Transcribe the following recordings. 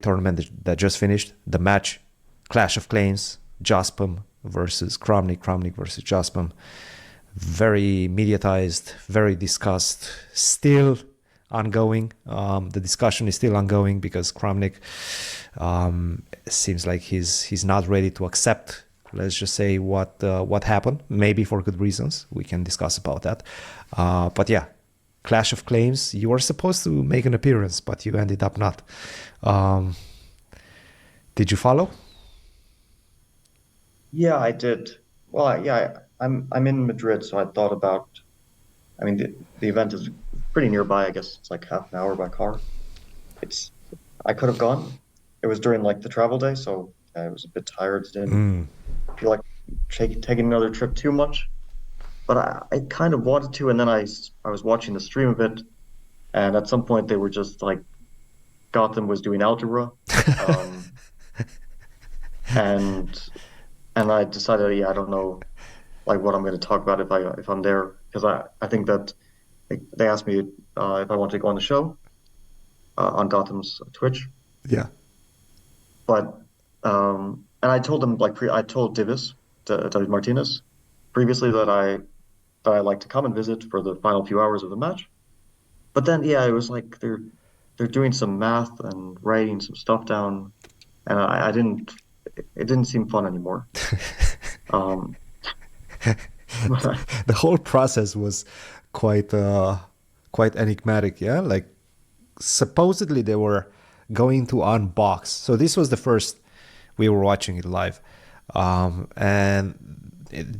tournament that just finished, the match, clash of claims, Jospam versus Kramnik, Kramnik versus Jospam. Very mediatized, very discussed, still ongoing. The discussion is still ongoing because Kramnik seems like he's not ready to accept, let's just say, what happened, maybe for good reasons. We can discuss about that. But yeah, clash of claims, you were supposed to make an appearance, but you ended up not. Did you follow? Yeah, I did. Well, yeah, I'm in Madrid, so I thought about. I mean, the event is pretty nearby. I guess it's like half an hour by car. It's I could have gone. It was during like the travel day, so I was a bit tired. Didn't feel like taking another trip too much. But I kind of wanted to, and then I was watching the stream of it, and at some point they were just like Gotham was doing algebra, um, and I decided, yeah, I don't know like what I'm going to talk about if I'm there because I think that they asked me if I want to go on the show on Gotham's Twitch, Yeah. but and I told them I told David Martinez previously that I like to come and visit for the final few hours of the match. But then, yeah, it was like they're doing some math and writing some stuff down, and I didn't. It didn't seem fun anymore. Um, The whole process was quite quite enigmatic. Yeah, like supposedly they were going to unbox. So this was the first we were watching it live, and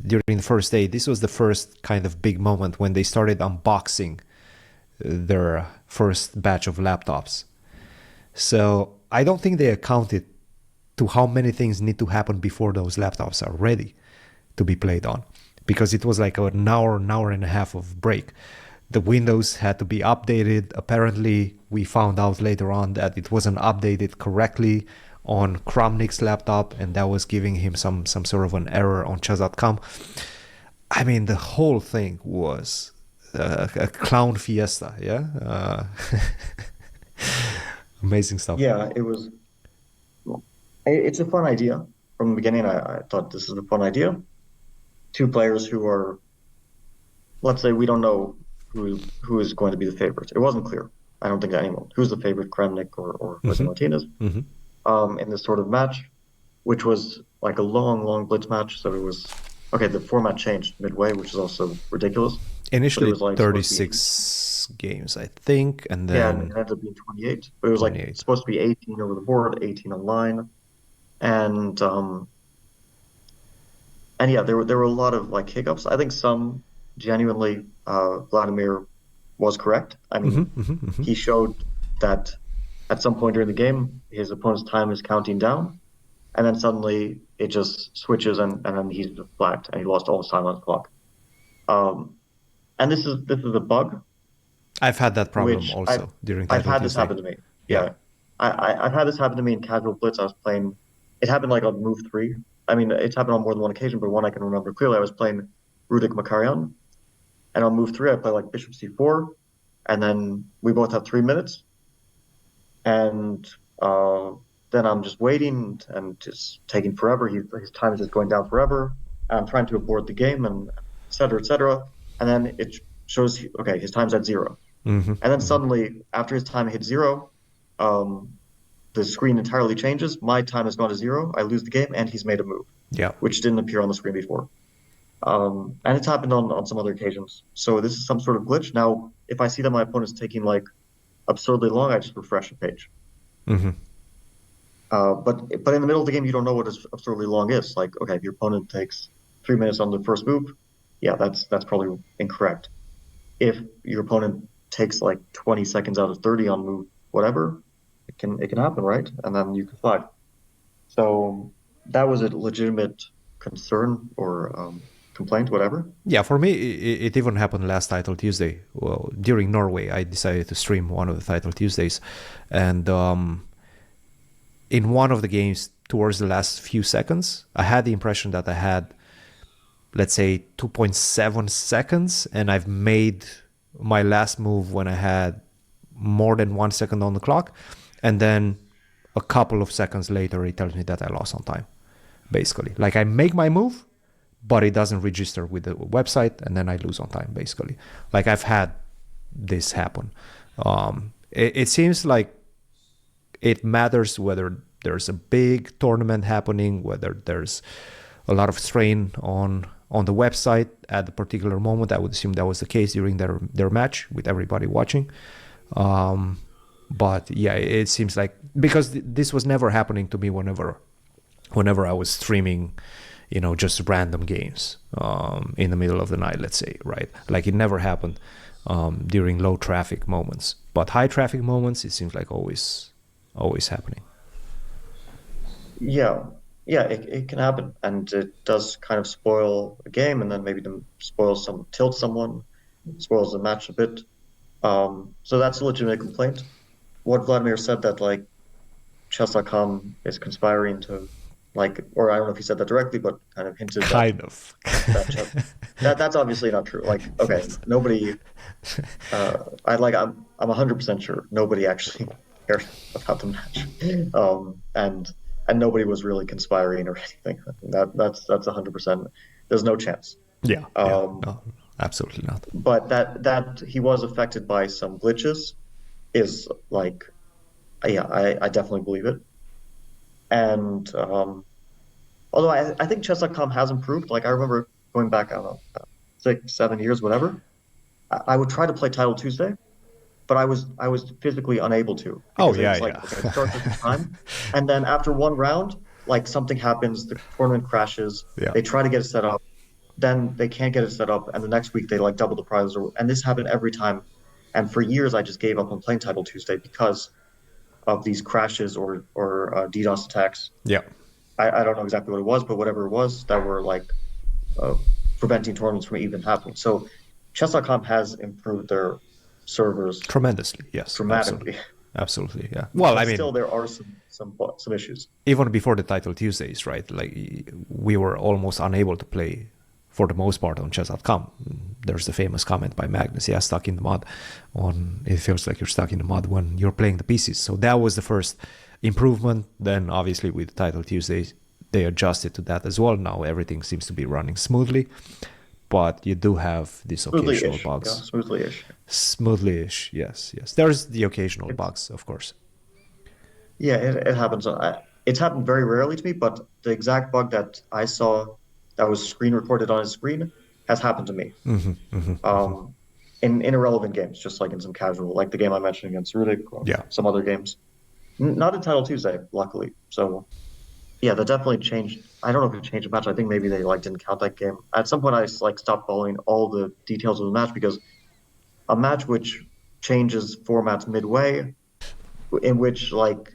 during the first day, this was the first kind of big moment when they started unboxing their first batch of laptops. So I don't think they accounted to how many things need to happen before those laptops are ready to be played on, because it was like an hour and a half of break. The Windows had to be updated. Apparently, we found out later on that it wasn't updated correctly on Kramnik's laptop, and that was giving him some sort of an error on chess.com. I mean, the whole thing was a clown fiesta. Yeah, amazing stuff. yeah, it was. It's a fun idea from the beginning. I thought this is a fun idea. Two players who are, let's say, we don't know who is going to be the favorite. It wasn't clear. I don't think to anyone who's the favorite, Kramnik or Jose Martinez, in this sort of match, which was like a long blitz match. So it was okay. The format changed midway, which is also ridiculous. But it Initially was like supposed to be 36 games, I think, and yeah, and it then ended up being 28. But it was like 28. supposed to be 18 over the board, 18 online, and yeah, there were a lot of like hiccups. I think some genuinely Vladimir was correct. I mean, he showed that at some point during the game, his opponent's time is counting down, and then suddenly it just switches, and then he's just flagged, and he lost all his time on the clock. And this is a bug, I've had that problem which also during I've Title had this Tuesday. happen to me. Yeah. Yeah, I've had this happen to me in casual blitz. I was playing. It happened like on move three. I mean, it's happened on more than one occasion, but one I can remember clearly. I was playing Rudik Makarian, and on move three, I play like Bishop C4, and then we both have 3 minutes, and then I'm just waiting and just taking forever. His time is just going down forever. And I'm trying to abort the game and et cetera, et cetera. And then it shows, okay, his time's at zero. And then suddenly, after his time hits zero, the screen entirely changes. My time has gone to zero. I lose the game, and he's made a move, Yeah. which didn't appear on the screen before. And it's happened on some other occasions. So this is some sort of glitch. Now, if I see that my opponent's taking like absurdly long, I just refresh the page. But in the middle of the game, you don't know what absurdly long is. Like, okay, if your opponent takes 3 minutes on the first move, yeah, that's probably incorrect. If your opponent takes like 20 seconds out of 30 on move whatever, it can happen, right? And then you can flag. So that was a legitimate concern or complaint, whatever. Yeah, for me, it even happened last Title Tuesday. Well, during Norway, I decided to stream one of the Title Tuesdays. And in one of the games, towards the last few seconds, I had the impression that I had, let's say, 2.7 seconds. And I've made my last move when I had more than 1 second on the clock. And then a couple of seconds later, it tells me that I lost on time, basically. Like I make my move, but it doesn't register with the website, and then I lose on time, basically. Like I've had this happen. It seems like it matters whether there's a big tournament happening, whether there's a lot of strain on the website at the particular moment. I would assume that was the case during their match with everybody watching. But yeah, it seems like, because this was never happening to me whenever I was streaming, just random games in the middle of the night, let's say, right? Like it never happened during low traffic moments, but high traffic moments, it seems like always happening. Yeah, it can happen, and it does kind of spoil a game, and then maybe tilt someone, spoils the match a bit. So that's a legitimate complaint. What Vladimir said, that like chess.com is conspiring to, like, or I don't know if he said that directly, but kind of hinted that's obviously not true. Like, okay, nobody, I'm 100% sure nobody actually cared about the match, and nobody was really conspiring or anything. That's 100%. There's no chance. Yeah, no, absolutely not. But that he was affected by some glitches is like, yeah, I definitely believe it. And although I think chess.com has improved. Like I remember going back, I don't know, 6, 7 years, whatever. I would try to play Title Tuesday, but I was physically unable to. Oh yeah, okay, it starts at this time, and then after one round, like something happens, the tournament crashes. Yeah. They try to get it set up, then they can't get it set up, and the next week they like double the prize. And this happened every time. And for years, I just gave up on playing Title Tuesday because of these crashes or DDoS attacks. Yeah. I don't know exactly what it was, but whatever it was, that were like preventing tournaments from even happening. So chess.com has improved their servers tremendously. Yes, dramatically. Absolutely, yeah. Well, but still there are some issues. Even before the Title Tuesdays, right? Like we were almost unable to play for the most part on chess.com. There's the famous comment by Magnus, yeah, stuck in the mud. It feels like you're stuck in the mud when you're playing the pieces. So that was the first improvement. Then obviously with Title Tuesdays, they adjusted to that as well. Now everything seems to be running smoothly, but you do have these occasional bugs. Yeah, smoothly-ish. Smoothly-ish, yes. There's the occasional bugs, of course. Yeah, it happens. It's happened very rarely to me, but the exact bug that I saw that was screen recorded on his screen has happened to me. In irrelevant games, just like in some casual, like the game I mentioned against Rudik, or some other games. Not in Title Tuesday, luckily. So yeah, that definitely changed. I don't know if it changed the match. I think maybe they like didn't count that game. At some point, I like stopped following all the details of the match, because a match which changes formats midway, in which like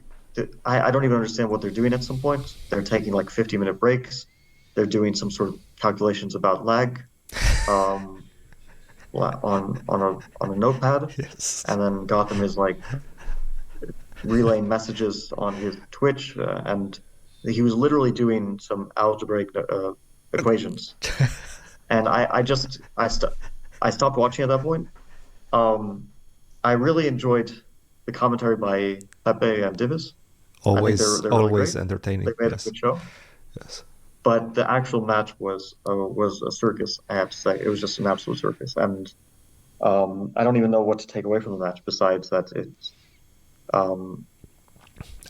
I don't even understand what they're doing at some point. They're taking like 50-minute breaks. They're doing some sort of calculations about lag on a notepad. Yes. And then Gotham is like relaying messages on his Twitch, and he was literally doing some algebraic equations. And I stopped watching at that point. I really enjoyed the commentary by Pepe and Divis. Always really entertaining. They made a good show. Yes. But the actual match was a circus, I have to say. It was just an absolute circus. And I don't even know what to take away from the match, besides that it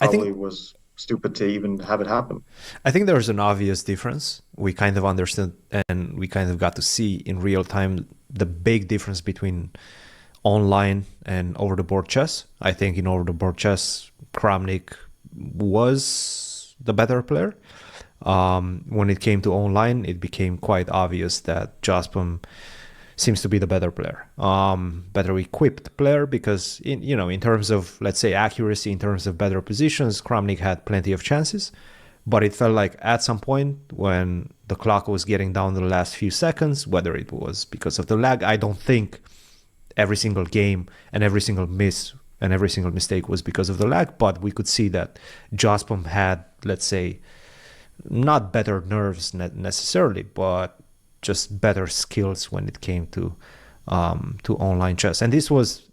probably was stupid to even have it happen. I think there's an obvious difference. We kind of understood, and we kind of got to see in real time the big difference between online and over-the-board chess. I think in over-the-board chess, Kramnik was the better player. When it came to online, it became quite obvious that Jaspom seems to be the better player, better equipped player, because in terms of, let's say, accuracy, in terms of better positions, Kramnik had plenty of chances. But it felt like at some point when the clock was getting down to the last few seconds, whether it was because of the lag, I don't think every single game and every single miss and every single mistake was because of the lag, but we could see that Jaspom had, let's say, not better nerves necessarily, but just better skills when it came to online chess. And this was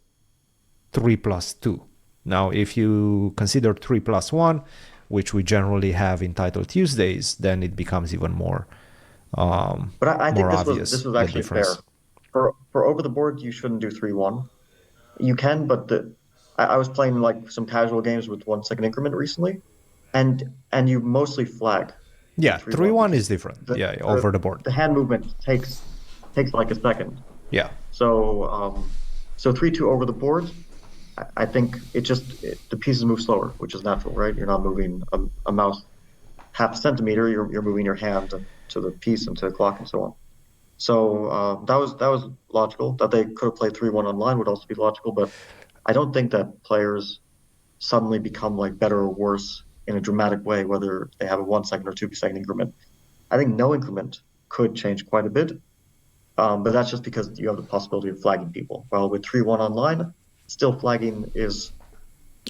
3+2, Now, if you consider 3+1, which we generally have in title Tuesdays, then it becomes even more But I think more this was obvious, this was the actually difference. fair. For over the board, you shouldn't do 3-1. You can, but I was playing like some casual games with 1 second increment recently, and you mostly flag Yeah, in 3-1 3-1 is because different. the, Yeah, the over the board. the hand movement takes like a second. Yeah. So 3-2 over the board, I think the pieces move slower, which is natural, right? You're not moving a mouse half a centimeter. You're moving your hand to the piece and to the clock and so on. So that was logical. That they could have played 3-1 online would also be logical, but I don't think that players suddenly become like better or worse in a dramatic way, whether they have a 1 second or 2 second increment. I think no increment could change quite a bit, but that's just because you have the possibility of flagging people. While with 3-1 online, still flagging is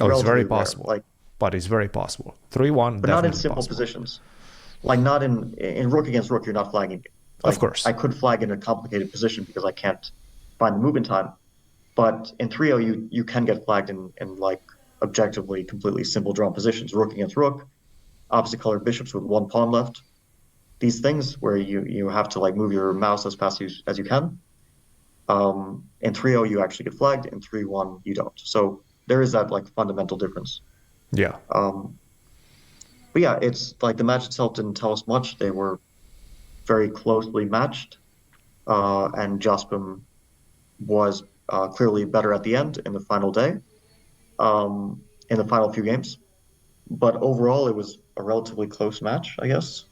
Oh, it's very relatively rare. possible. But it's very possible. 3-1, But not in definitely simple possible. positions. Like not in rook against rook, you're not flagging. Of Like course. I could flag in a complicated position because I can't find the movement time. But in 3-0, you can get flagged in like objectively completely simple drawn positions. Rook against rook, opposite colored bishops with 1 pawn left. These things where you have to like move your mouse as fast as you can. In 3-0, you actually get flagged. In 3-1, you don't. So there is that like fundamental difference. Yeah. Um, but yeah, it's like the match itself didn't tell us much. They were very closely matched, and Jospin was clearly better at the end in the final day, in the final few games. But overall, it was a relatively close match, I guess.